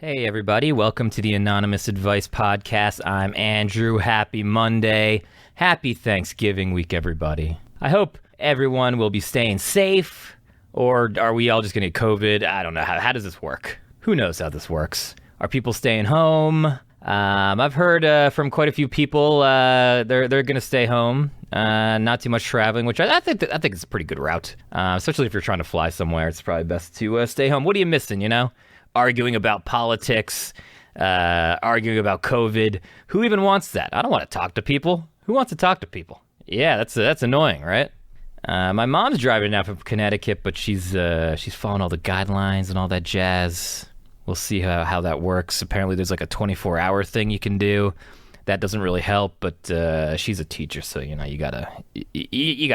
Hey everybody, welcome to the Anonymous Advice Podcast. I'm Andrew. Happy Monday. Happy Thanksgiving week, everybody. I hope everyone will be staying safe, or are we all just gonna get COVID? I don't know. How does this work? Who knows how this works? Are people staying home? I've heard from quite a few people they're gonna stay home. Not too much traveling, which I think it's a pretty good route. Especially if you're trying to fly somewhere, it's probably best to stay home. What are you missing, you know? Arguing about politics, arguing about COVID. Who even wants that? I don't want to talk to people. Who wants to talk to people? Yeah, that's annoying, right? My mom's driving now from Connecticut, but she's following all the guidelines and all that jazz. We'll see how that works. Apparently, there's like a 24-hour thing you can do. That doesn't really help, but she's a teacher, so you know you gotta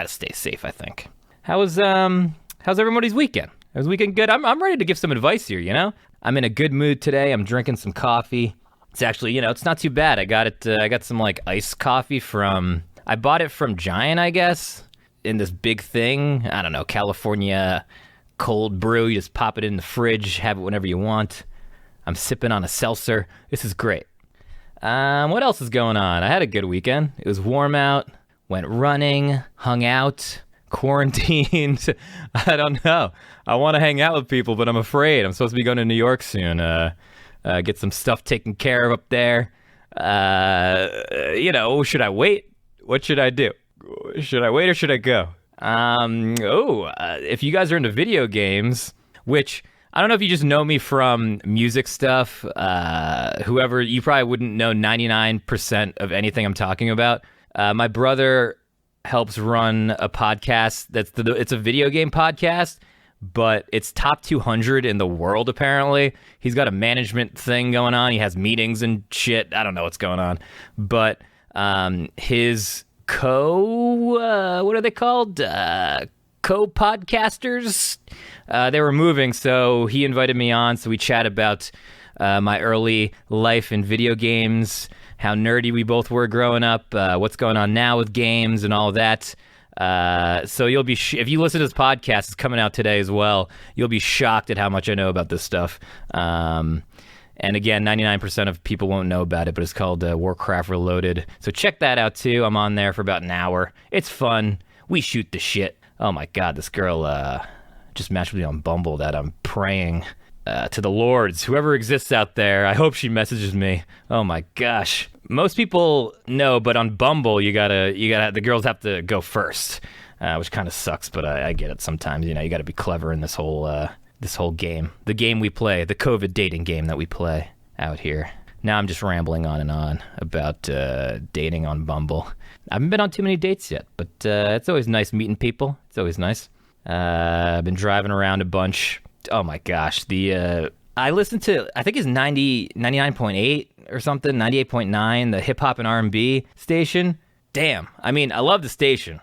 stay safe. I think. How's everybody's weekend? Was weekend good? I'm ready to give some advice here. You know, I'm in a good mood today. I'm drinking some coffee. It's actually, you know, it's not too bad. I got some like iced coffee I bought it from Giant, I guess, in this big thing. I don't know, California cold brew. You just pop it in the fridge, have it whenever you want. I'm sipping on a seltzer. This is great. What else is going on? I had a good weekend. It was warm out, went running, hung out, quarantined. I don't know. I want to hang out with people, but I'm afraid. I'm supposed to be going to New York soon. Get some stuff taken care of up there. You know, should I wait? What should I do? Should I wait or should I go? If you guys are into video games, which I don't know if you just know me from music stuff, whoever, you probably wouldn't know 99% of anything I'm talking about. My brother helps run a podcast it's a video game podcast, but it's top 200 in the world apparently. He's got a management thing going on. He has meetings and shit. I don't know what's going on, but his what are they called? Co-podcasters. They were moving, so he invited me on. So we chat about my early life in video games, how nerdy we both were growing up, what's going on now with games and all of that. So you'll be, if you listen to this podcast, it's coming out today as well, you'll be shocked at how much I know about this stuff. And again, 99% of people won't know about it, but it's called Warcraft Reloaded. So check that out too. I'm on there for about an hour. It's fun. We shoot the shit. Oh my God, this girl just matched with me on Bumble that I'm praying to the Lords, whoever exists out there. I hope she messages me. Oh my gosh. Most people know, but on Bumble, you gotta, the girls have to go first, which kind of sucks, but I get it sometimes. You know, you gotta be clever in this whole game. The game we play, the COVID dating game that we play out here. Now I'm just rambling on and on about dating on Bumble. I haven't been on too many dates yet, but it's always nice meeting people. It's always nice. I've been driving around a bunch. Oh my gosh. I listened to, I think it's 99.8 or something, 98.9, the hip hop and R&B station. Damn. I mean, I love the station,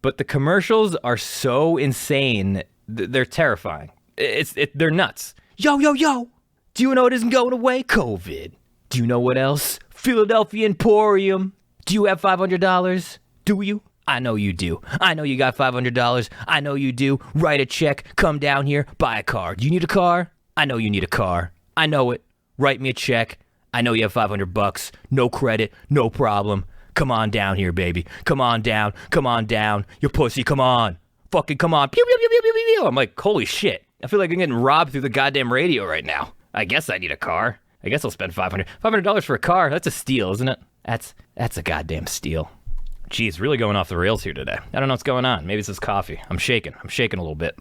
but the commercials are so insane. They're terrifying. They're nuts. Yo, yo, yo. Do you know it isn't going away? COVID. Do you know what else? Philadelphia Emporium. Do you have $500? Do you? I know you do. I know you got $500. I know you do. Write a check. Come down here. Buy a car. Do you need a car? I know you need a car. I know it. Write me a check. I know you have $500. No credit. No problem. Come on down here, baby. Come on down. Come on down. You pussy. Come on. Fucking come on. Pew, pew, pew, pew, pew, pew, pew. I'm like, holy shit. I feel like I'm getting robbed through the goddamn radio right now. I guess I need a car. I guess I'll spend $500 for a car. That's a steal, isn't it? That's a goddamn steal. Geez, really going off the rails here today. I don't know what's going on. Maybe it's this coffee. I'm shaking a little bit.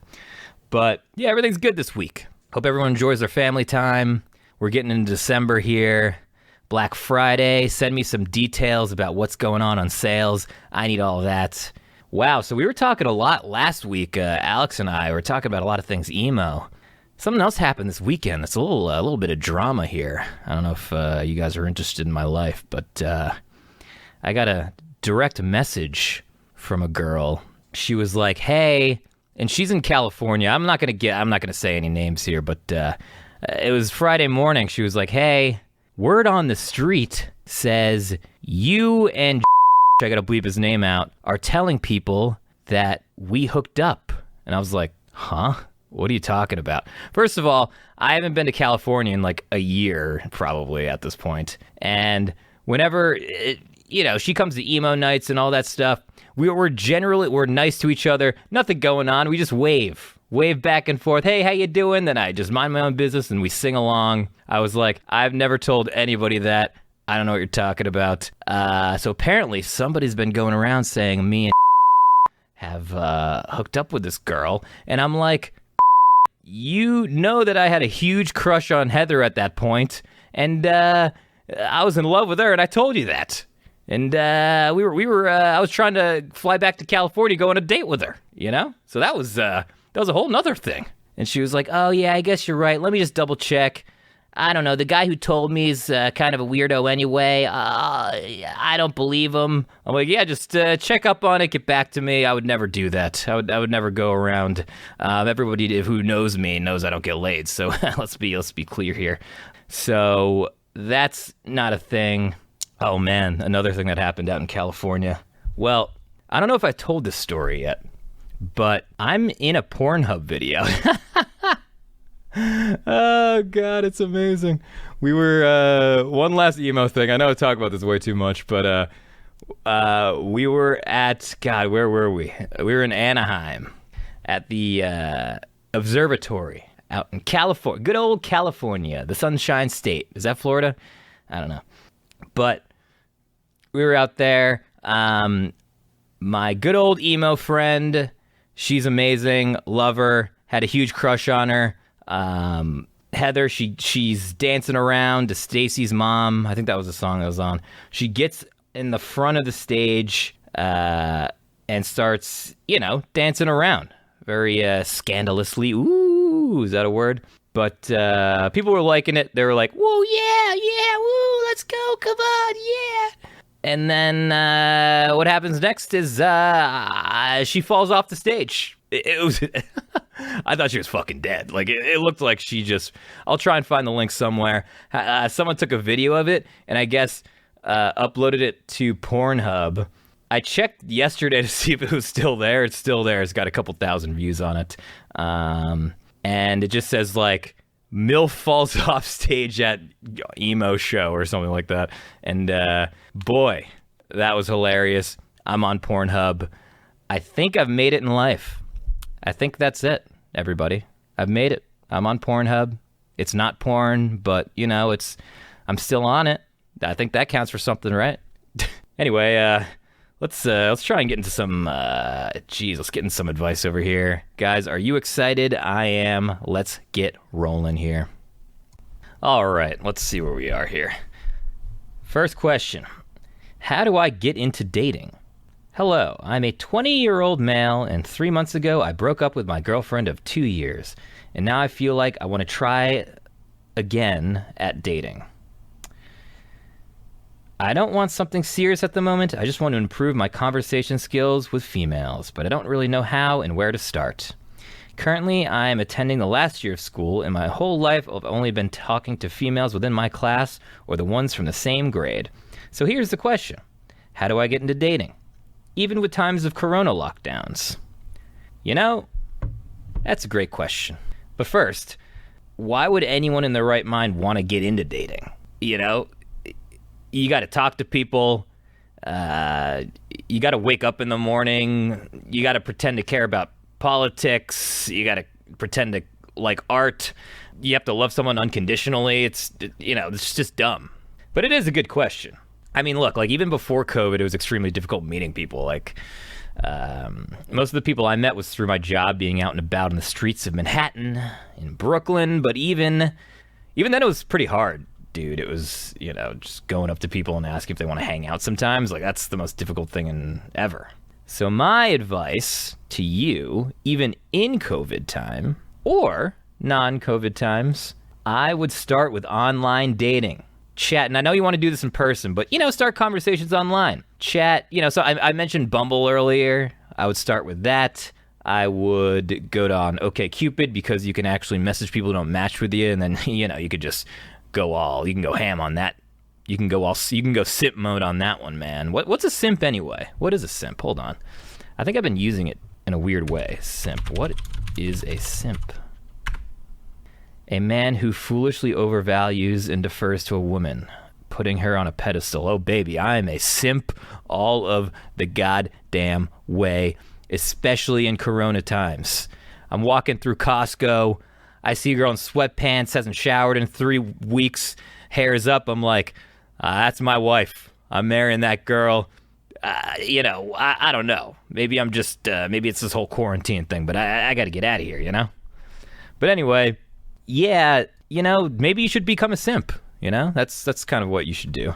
But yeah, everything's good this week. Hope everyone enjoys their family time. We're getting into December here. Black Friday. Send me some details about what's going on sales. I need all of that. Wow, so we were talking a lot last week. Alex and I were talking about a lot of things emo. Something else happened this weekend. It's a little bit of drama here. I don't know if you guys are interested in my life, but I got a direct message from a girl. She was like, "Hey," and she's in California. I'm not gonna say any names here, but it was Friday morning. She was like, "Hey, word on the street says you and I gotta bleep his name out, are telling people that we hooked up." And I was like, huh? What are you talking about? First of all, I haven't been to California in like a year, probably at this point. And whenever, she comes to emo nights and all that stuff, we're nice to each other. Nothing going on. We just wave back and forth. Hey, how you doing? Then I just mind my own business and we sing along. I was like, I've never told anybody that. I don't know what you're talking about. So apparently somebody's been going around saying me and have hooked up with this girl. And I'm like, you know that I had a huge crush on Heather at that point, and I was in love with her, and I told you that. And I was trying to fly back to California, go on a date with her, So that was a whole nother thing. And she was like, oh yeah, I guess you're right. Let me just double check. I don't know. The guy who told me is kind of a weirdo anyway. I don't believe him. I'm like, yeah, just check up on it. Get back to me. I would never do that. I would never go around. Everybody who knows me knows I don't get laid. So let's be clear here. So that's not a thing. Oh man, another thing that happened out in California. Well, I don't know if I told this story yet, but I'm in a Pornhub video. Oh god, it's amazing. We were one last emo thing. I know I talk about this way too much, but we were at where were we? We were in Anaheim at the observatory out in California. Good old California, the Sunshine State. Is that Florida? I don't know. But we were out there. My good old emo friend, she's amazing. Love her. Had a huge crush on her. Heather, she's dancing around to Stacy's mom. I think that was the song that was on. She gets in the front of the stage and starts, dancing around very scandalously. Ooh, is that a word? But people were liking it. They were like, whoa, yeah, woo, let's go, come on, yeah. And then what happens next is she falls off the stage. It was... I thought she was fucking dead. Like, it looked like she just... I'll try and find the link somewhere. Someone took a video of it, and I guess uploaded it to Pornhub. I checked yesterday to see if it was still there. It's still there. It's got a couple thousand views on it. And it just says, like, MILF falls off stage at emo show or something like that. And, boy, that was hilarious. I'm on Pornhub. I think I've made it in life. I think that's it, everybody. I've made it. I'm on Pornhub. It's not porn, but, I'm still on it. I think that counts for something, right? Anyway, let's try and get into some, let's get into some advice over here. Guys, are you excited? I am. Let's get rolling here. All right, let's see where we are here. First question. How do I get into dating? Hello, I'm a 20-year-old male, and 3 months ago I broke up with my girlfriend of 2 years, and now I feel like I want to try again at dating. I don't want something serious at the moment. I just want to improve my conversation skills with females, but I don't really know how and where to start. Currently, I am attending the last year of school, and my whole life I've only been talking to females within my class or the ones from the same grade. So here's the question. How do I get into dating? Even with times of corona lockdowns? That's a great question. But first, why would anyone in their right mind want to get into dating? You got to talk to people. You got to wake up in the morning. You got to pretend to care about politics. You got to pretend to like art. You have to love someone unconditionally. It's just dumb. But it is a good question. I mean, look, like even before COVID, it was extremely difficult meeting people. Like most of the people I met was through my job being out and about in the streets of Manhattan, in Brooklyn. But even then, it was pretty hard, dude. It was, just going up to people and asking if they want to hang out sometimes. Like that's the most difficult thing ever. So my advice to you, even in COVID time or non-COVID times, I would start with online dating. Chat, and I know you want to do this in person, but, start conversations online. Chat, so I mentioned Bumble earlier. I would start with that. I would go on OkCupid because you can actually message people who don't match with you, and then, you could just you can go ham on that. You can go simp mode on that one, man. What's a simp anyway? What is a simp? Hold on. I think I've been using it in a weird way. Simp. What is a simp? A man who foolishly overvalues and defers to a woman, putting her on a pedestal. Oh, baby, I am a simp all of the goddamn way, especially in Corona times. I'm walking through Costco. I see a girl in sweatpants, hasn't showered in 3 weeks, hair is up. I'm like, that's my wife. I'm marrying that girl. I don't know. Maybe I'm just, maybe it's this whole quarantine thing, but I got to get out of here, But anyway, yeah, maybe you should become a simp, That's kind of what you should do.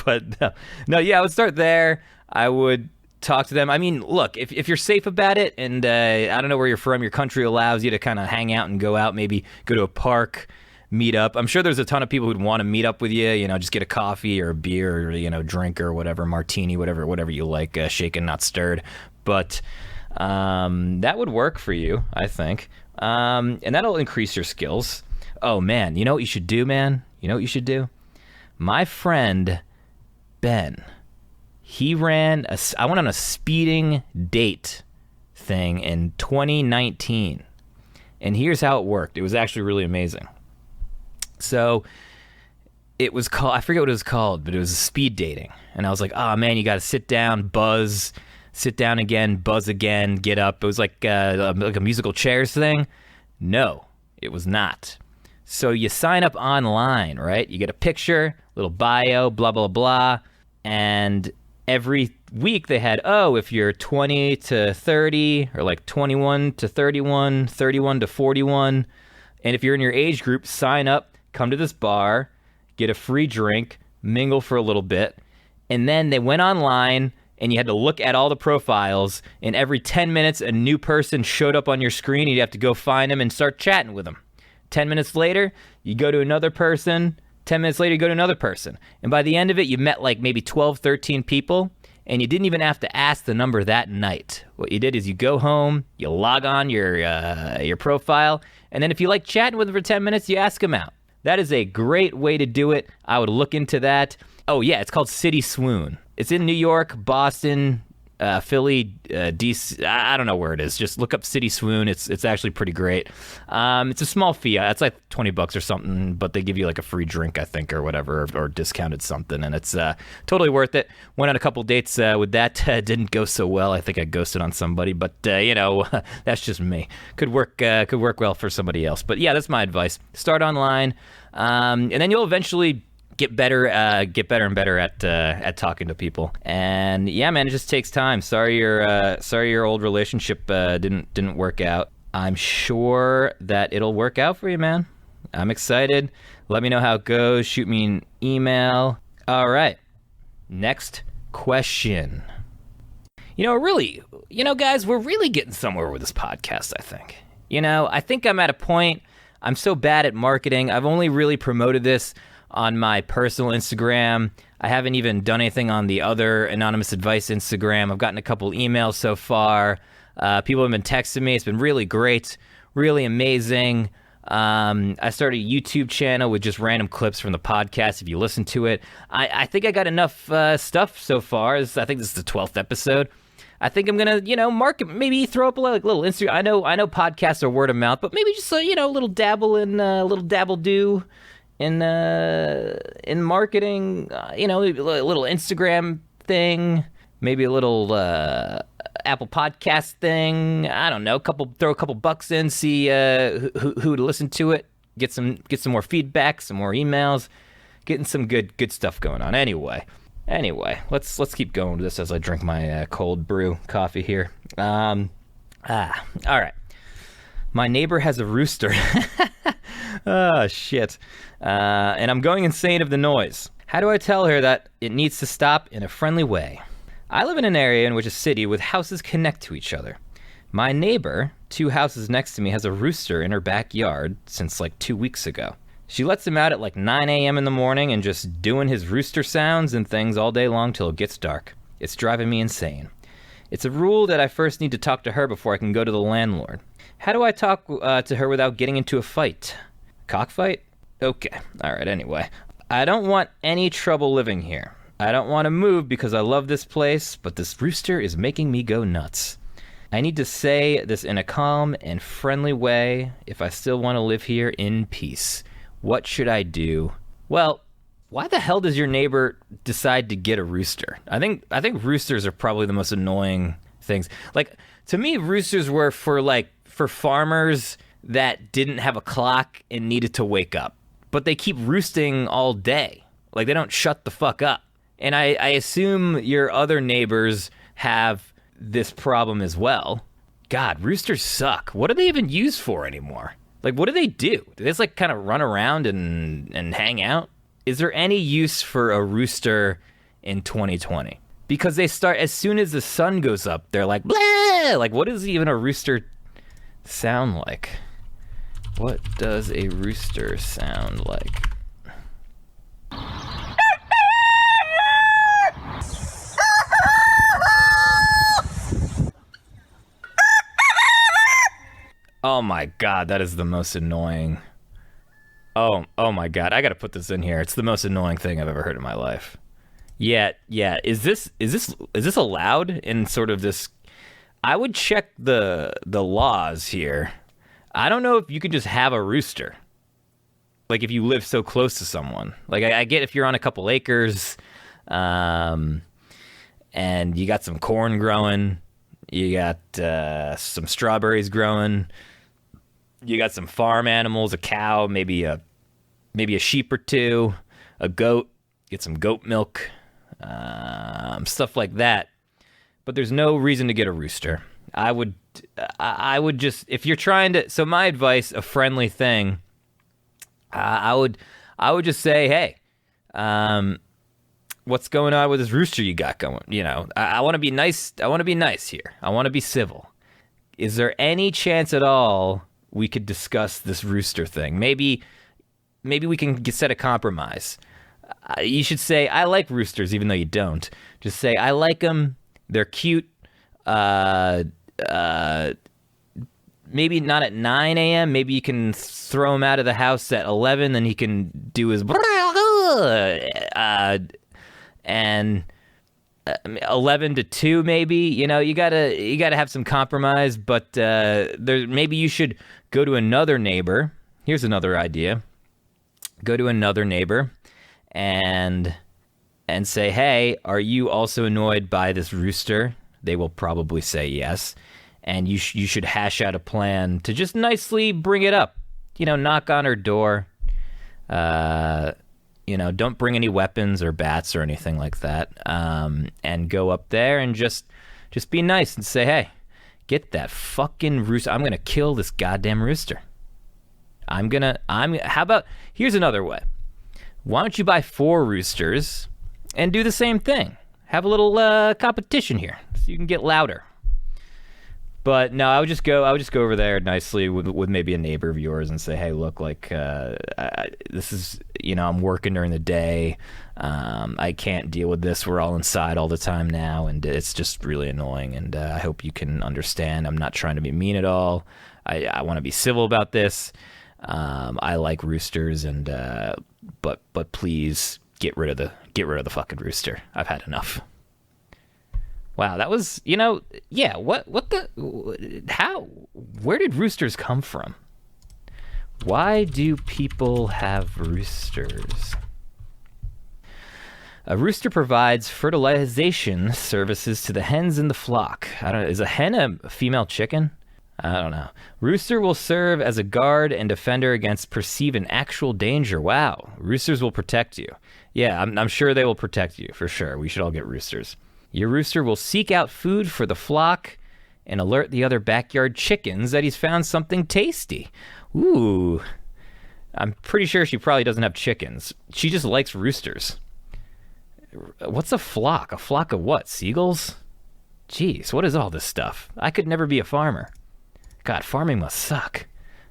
But no, yeah, I would start there. I would talk to them. I mean, look, if you're safe about it, and I don't know where you're from, your country allows you to kind of hang out and go out, maybe go to a park, meet up. I'm sure there's a ton of people who'd want to meet up with you, just get a coffee or a beer or, drink or whatever, martini, whatever you like, shaken, not stirred. But that would work for you, I think. And that'll increase your skills. Oh, man, you know what you should do, man? You know what you should do? My friend, Ben, I went on a speeding date thing in 2019. And here's how it worked. It was actually really amazing. So it was called, I forget what it was called, but it was a speed dating. And I was like, oh man, you got to sit down, buzz, sit down again, buzz again, get up. It was like a musical chairs thing. No, it was not. So you sign up online, right? You get a picture, little bio, blah, blah, blah. And every week they had, if you're 20 to 30 or like 21 to 31, 31 to 41. And if you're in your age group, sign up. Come to this bar, get a free drink, mingle for a little bit, and then they went online and you had to look at all the profiles, and every 10 minutes a new person showed up on your screen and you'd have to go find them and start chatting with them. 10 minutes later, you go to another person, 10 minutes later you go to another person. And by the end of it, you met like maybe 12, 13 people, and you didn't even have to ask the number that night. What you did is you go home, you log on your profile, and then if you like chatting with them for 10 minutes, you ask them out. That is a great way to do it. I would look into that. Oh, yeah, it's called City Swoon. It's in New York, Boston, Philly, DC. I don't know where it is. Just look up City Swoon. It's actually pretty great. It's a small fee. It's like $20 or something, but they give you like a free drink, I think, or whatever, or discounted something, and it's totally worth it. Went on a couple dates with that. Didn't go so well. I think I ghosted on somebody, but that's just me. Could work well for somebody else. But yeah, that's my advice. Start online, and then you'll eventually get better and better at talking to people. And yeah, man, it just takes time. Sorry your old relationship didn't work out. I'm sure that it'll work out for you, man. I'm excited. Let me know how it goes. Shoot me an email. All right. Next question. Guys, we're really getting somewhere with this podcast, I think. I think I'm at a point. I'm so bad at marketing. I've only really promoted this on my personal Instagram. I haven't even done anything on the other Anonymous Advice Instagram. I've gotten a couple emails so far. People have been texting me. It's been really great, really amazing. I started a YouTube channel with just random clips from the podcast if you listen to it. I think I got enough stuff so far. I think this is the 12th episode. I think I'm gonna, market, maybe throw up a little Instagram. I know podcasts are word of mouth, but maybe just a little dabble do in marketing, a little Instagram thing, maybe a little Apple Podcast thing. I don't know. Throw a couple bucks in, see who to listen to it. Get some more feedback, some more emails, getting some good stuff going on. Anyway, let's keep going with this as I drink my cold brew coffee here. All right. My neighbor has a rooster. Oh, shit. And I'm going insane of the noise. How do I tell her that it needs to stop in a friendly way? I live in an area in which a city with houses connect to each other. My neighbor, 2 houses next to me, has a rooster in her backyard since like 2 weeks ago. She lets him out at like 9 a.m. in the morning and just doing his rooster sounds and things all day long till it gets dark. It's driving me insane. It's a rule that I first need to talk to her before I can go to the landlord. How do I talk to her without getting into a fight? Cockfight? Okay. All right, anyway. I don't want any trouble living here. I don't want to move because I love this place, but this rooster is making me go nuts. I need to say this in a calm and friendly way if I still want to live here in peace. What should I do? Well, why the hell does your neighbor decide to get a rooster? I think roosters are probably the most annoying things. Like, to me, roosters were for farmers that didn't have a clock and needed to wake up. But they keep roosting all day. Like, they don't shut the fuck up. And I assume your other neighbors have this problem as well. God, roosters suck. What are they even used for anymore? Like, what do? Do they just, like, kind of run around and hang out? Is there any use for a rooster in 2020? Because they start, as soon as the sun goes up, they're like, blah! Like, what does even a rooster sound like? What does a rooster sound like? Oh my god, that is the most annoying. Oh my god, I gotta put this in here. It's the most annoying thing I've ever heard in my life. Yeah. Is this allowed in sort of this? I would check the laws here. I don't know if you could just have a rooster. Like, if you live so close to someone. Like, I get if you're on a couple acres, and you got some corn growing, you got some strawberries growing, you got some farm animals, a cow, maybe a sheep or two, a goat, get some goat milk, stuff like that. But there's no reason to get a rooster. I would just, if you're trying to, so my advice, a friendly thing, I would just say, hey, what's going on with this rooster you got going? You know, I want to be nice. I want to be nice here. I want to be civil. Is there any chance at all we could discuss this rooster thing? Maybe we can set a compromise. You should say, I like roosters, even though you don't. Just say, I like them. They're cute. Maybe not at 9 a.m. Maybe you can throw him out of the house at 11, then he can do his and 11 to 2 maybe. You know, you gotta have some compromise. But maybe you should go to another neighbor. Here's another idea. Go to another neighbor and say, hey, are you also annoyed by this rooster? They will probably say yes. And you should hash out a plan to just nicely bring it up. You know, knock on her door. You know, don't bring any weapons or bats or anything like that. And go up there and just be nice and say, hey, get that fucking rooster. I'm going to kill this goddamn rooster. How about, here's another way. Why don't you buy 4 roosters and do the same thing? Have a little competition here so you can get louder. But no, I would just go over there nicely with maybe a neighbor of yours and say, hey, look, like, this is, you know, I'm working during the day. I can't deal with this. We're all inside all the time now, and it's just really annoying. And I hope you can understand. I'm not trying to be mean at all. I want to be civil about this. I like roosters, and but please get rid of the fucking rooster. I've had enough. Wow, that was, you know, yeah, where did roosters come from? Why do people have roosters? A rooster provides fertilization services to the hens in the flock. I don't know, is a hen a female chicken? I don't know. Rooster will serve as a guard and defender against perceived and actual danger. Wow, roosters will protect you. Yeah, I'm sure they will protect you, for sure. We should all get roosters. Your rooster will seek out food for the flock and alert the other backyard chickens that he's found something tasty. Ooh. I'm pretty sure she probably doesn't have chickens. She just likes roosters. What's a flock? A flock of what? Seagulls? Jeez, what is all this stuff? I could never be a farmer. God, farming must suck.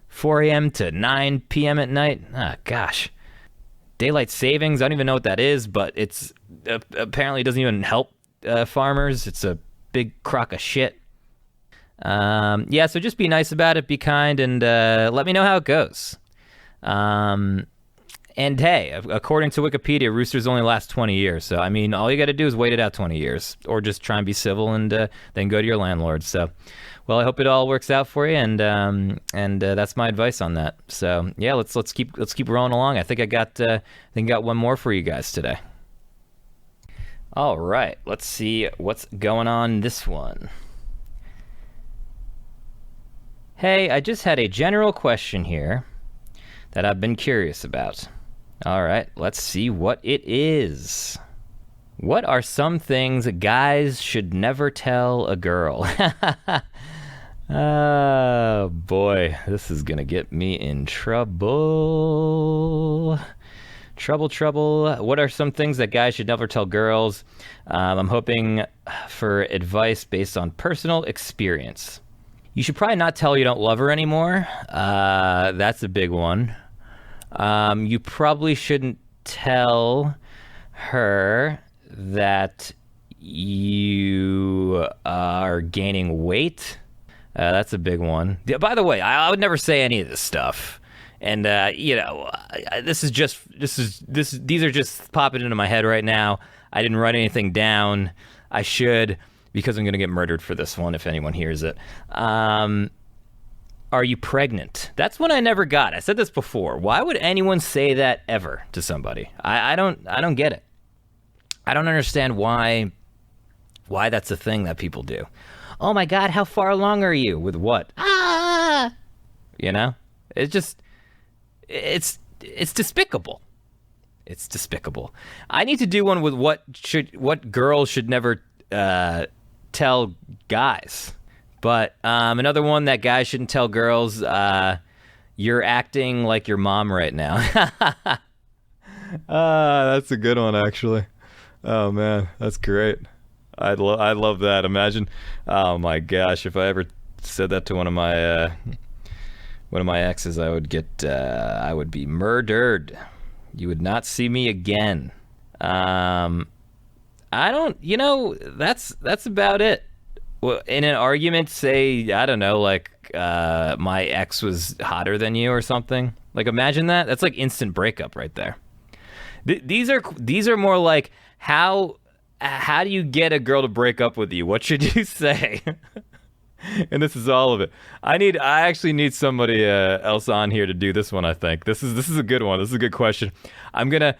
4 a.m. to 9 p.m. at night? Ah, gosh. Daylight savings, I don't even know what that is, but it's apparently doesn't even help farmers. It's a big crock of shit. Yeah, so just be nice about it, be kind, and let me know how it goes. And hey, according to Wikipedia, roosters only last 20 years. So, I mean, all you got to do is wait it out 20 years or just try and be civil and then go to your landlord. So, well, I hope it all works out for you. And that's my advice on that. So, yeah, let's keep rolling along. I think I got one more for you guys today. All right, let's see what's going on this one. Hey, I just had a general question here that I've been curious about. All right, let's see what it is. What are some things guys should never tell a girl? Oh, boy, this is going to get me in trouble. Trouble. What are some things that guys should never tell girls? I'm hoping for advice based on personal experience. You should probably not tell her you don't love her anymore. That's a big one. You probably shouldn't tell her that you are gaining weight. That's a big one. By the way, I would never say any of this stuff. And, these are just popping into my head right now. I didn't write anything down. I should, because I'm going to get murdered for this one if anyone hears it. Are you pregnant? That's one I never got. I said this before. Why would anyone say that ever to somebody? I don't get it. I don't understand why that's a thing that people do. Oh my God, how far along are you? With what? It's despicable. It's despicable. I need to do one with what girls should never tell guys. But another one that guys shouldn't tell girls, you're acting like your mom right now. That's a good one, actually. Oh man, that's great. I love that. Imagine, oh my gosh, if I ever said that to one of my exes, I would be murdered. You would not see me again. That's about it. Well, in an argument, say, I don't know, like my ex was hotter than you or something. Like, imagine that. That's like instant breakup right there. These are more like how do you get a girl to break up with you? What should you say? And this is all of it. I actually need somebody else on here to do this one. I think this is a good one. This is a good question. I'm gonna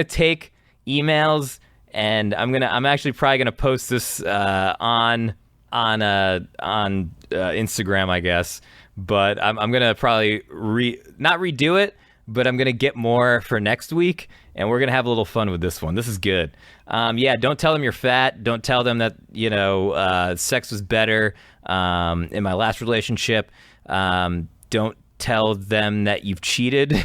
take emails and I'm actually probably gonna post this on Instagram, I guess. But I'm gonna probably not redo it, but I'm gonna get more for next week, and we're gonna have a little fun with this one. This is good. Don't tell them you're fat. Don't tell them that sex was better in my last relationship. Don't tell them that you've cheated.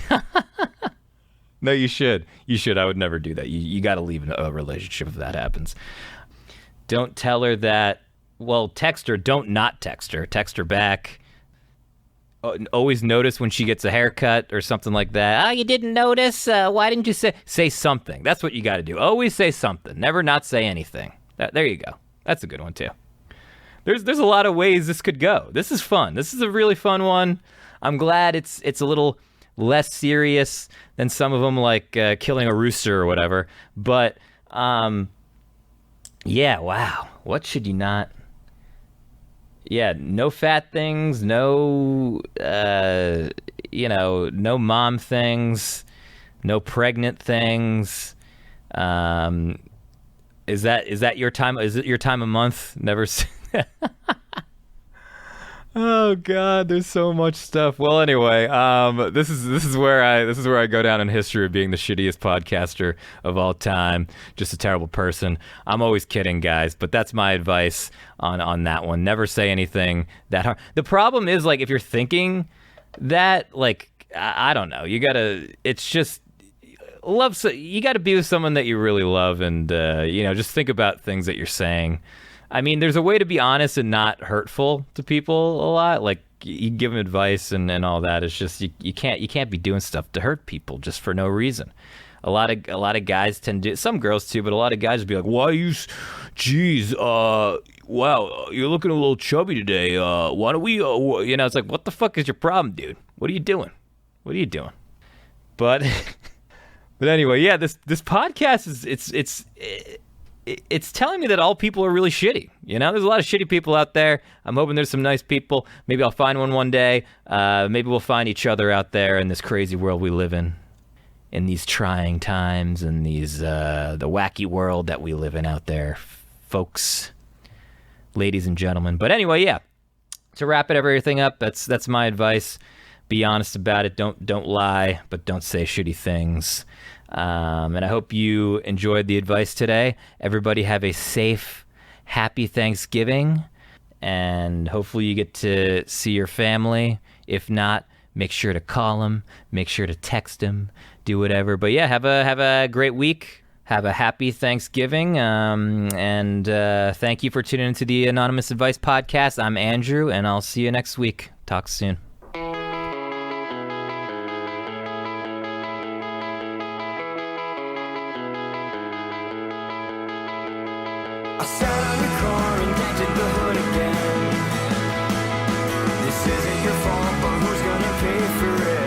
No, you should. You should. I would never do that. You got to leave a relationship if that happens. Don't tell her that. Well, text her. Don't not text her. Text her back. Always notice when she gets a haircut or something like that. Oh, you didn't notice? Why didn't you say something? That's what you got to do. Always say something. Never not say anything. There you go. That's a good one too. There's a lot of ways this could go. This is fun. This is a really fun one. I'm glad it's a little less serious than some of them, like killing a rooster or whatever. But yeah, wow. What should you not? Yeah, no fat things, no no mom things, no pregnant things. Is that your time? Is it your time of month? Never. Oh God, there's so much stuff. Well, anyway, this is where I go down in history of being the shittiest podcaster of all time. Just a terrible person. I'm always kidding, guys, but that's my advice on that one. Never say anything that hard. The problem is, like, if you're thinking that, like, I don't know, you gotta be with someone that you really love, and just think about things that you're saying. I mean, there's a way to be honest and not hurtful to people a lot. Like, you give them advice and all that. It's just you can't be doing stuff to hurt people just for no reason. A lot of guys tend to, some girls too, but a lot of guys would be like, wow, you're looking a little chubby today. Why don't we, it's like, what the fuck is your problem, dude? What are you doing? But But anyway, yeah, this podcast is it's telling me that all people are really shitty. You know, there's a lot of shitty people out there. I'm hoping there's some nice people. Maybe I'll find one day. Maybe we'll find each other out there in this crazy world we live in these trying times, and these the wacky world that we live in out there, folks, ladies and gentlemen. But anyway, yeah. To wrap everything up, that's my advice. Be honest about it. Don't lie, but don't say shitty things. And I hope you enjoyed the advice today. Everybody have a safe, happy Thanksgiving, and hopefully you get to see your family. If not, make sure to call them, make sure to text them, do whatever. But yeah, have a great week. Have a happy Thanksgiving, and thank you for tuning into the Anonymous Advice Podcast. I'm Andrew, and I'll see you next week. Talk soon. I sat on your car and dented the hood again. This isn't your fault, but who's gonna pay for it?